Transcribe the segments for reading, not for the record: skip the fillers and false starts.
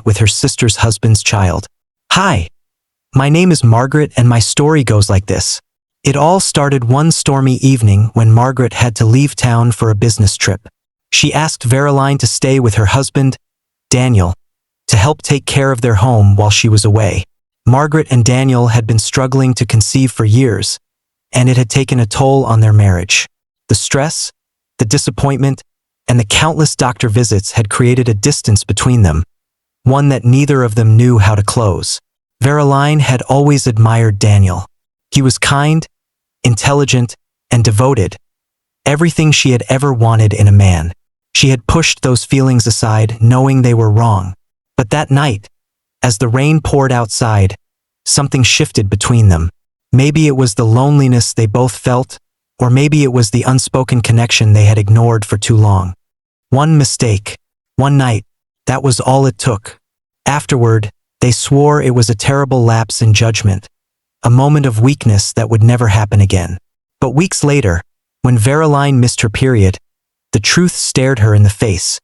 pregnant with her sister's husband's child. Hi, my name is Margaret and my story goes like this. It all started one stormy evening when Margaret had to leave town for a business trip. She asked Veraline to stay with her husband, Daniel, to help take care of their home while she was away. Margaret and Daniel had been struggling to conceive for years, and it had taken a toll on their marriage. The stress, the disappointment, and the countless doctor visits had created a distance between them, one that neither of them knew how to close. Veraline had always admired Daniel. He was kind, intelligent, and devoted, everything she had ever wanted in a man. She had pushed those feelings aside, knowing they were wrong. But that night, as the rain poured outside, something shifted between them. Maybe it was the loneliness they both felt, or maybe it was the unspoken connection they had ignored for too long. One mistake, one night, that was all it took. Afterward, they swore it was a terrible lapse in judgment, a moment of weakness that would never happen again. But weeks later, when Veraline missed her period, the truth stared her in the face.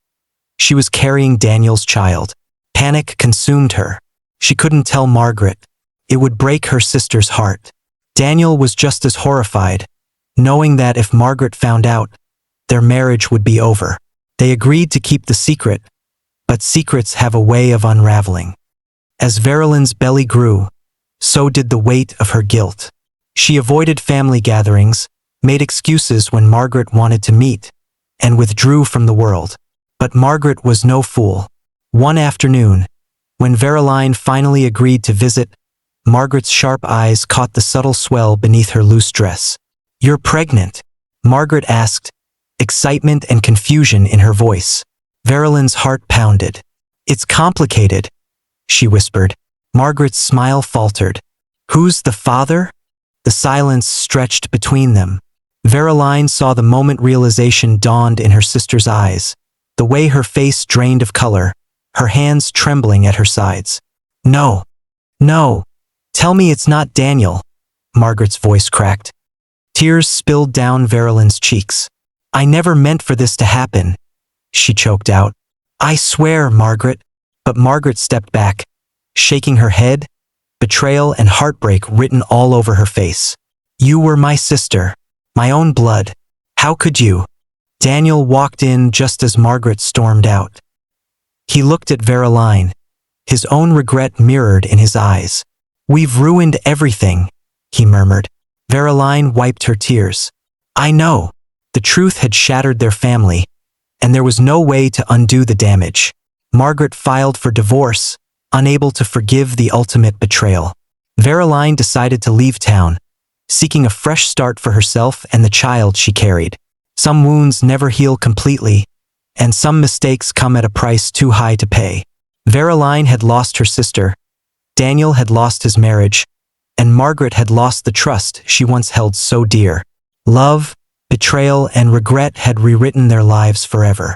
She was carrying Daniel's child. Panic consumed her. She couldn't tell Margaret. It would break her sister's heart. Daniel was just as horrified, knowing that if Margaret found out, their marriage would be over. They agreed to keep the secret, but secrets have a way of unraveling. As Veraline's belly grew, so did the weight of her guilt. She avoided family gatherings, made excuses when Margaret wanted to meet, and withdrew from the world. But Margaret was no fool. One afternoon, when Veraline finally agreed to visit, Margaret's sharp eyes caught the subtle swell beneath her loose dress. "You're pregnant?" Margaret asked, excitement and confusion in her voice. Veraline's heart pounded. "It's complicated," she whispered. Margaret's smile faltered. "Who's the father?" The silence stretched between them. Veraline saw the moment realization dawned in her sister's eyes, the way her face drained of color, her hands trembling at her sides. "No, no, tell me it's not Daniel," Margaret's voice cracked. Tears spilled down Veraline's cheeks. "I never meant for this to happen," she choked out. "I swear, Margaret." But Margaret stepped back, shaking her head, betrayal and heartbreak written all over her face. "You were my sister, my own blood. How could you?" Daniel walked in just as Margaret stormed out. He looked at Veraline, his own regret mirrored in his eyes. "We've ruined everything," he murmured. Veraline wiped her tears. "I know." The truth had shattered their family, and there was no way to undo the damage. Margaret filed for divorce, unable to forgive the ultimate betrayal. Veraline decided to leave town, seeking a fresh start for herself and the child she carried. Some wounds never heal completely, and some mistakes come at a price too high to pay. Veraline had lost her sister, Daniel had lost his marriage, and Margaret had lost the trust she once held so dear. Love, betrayal, and regret had rewritten their lives forever.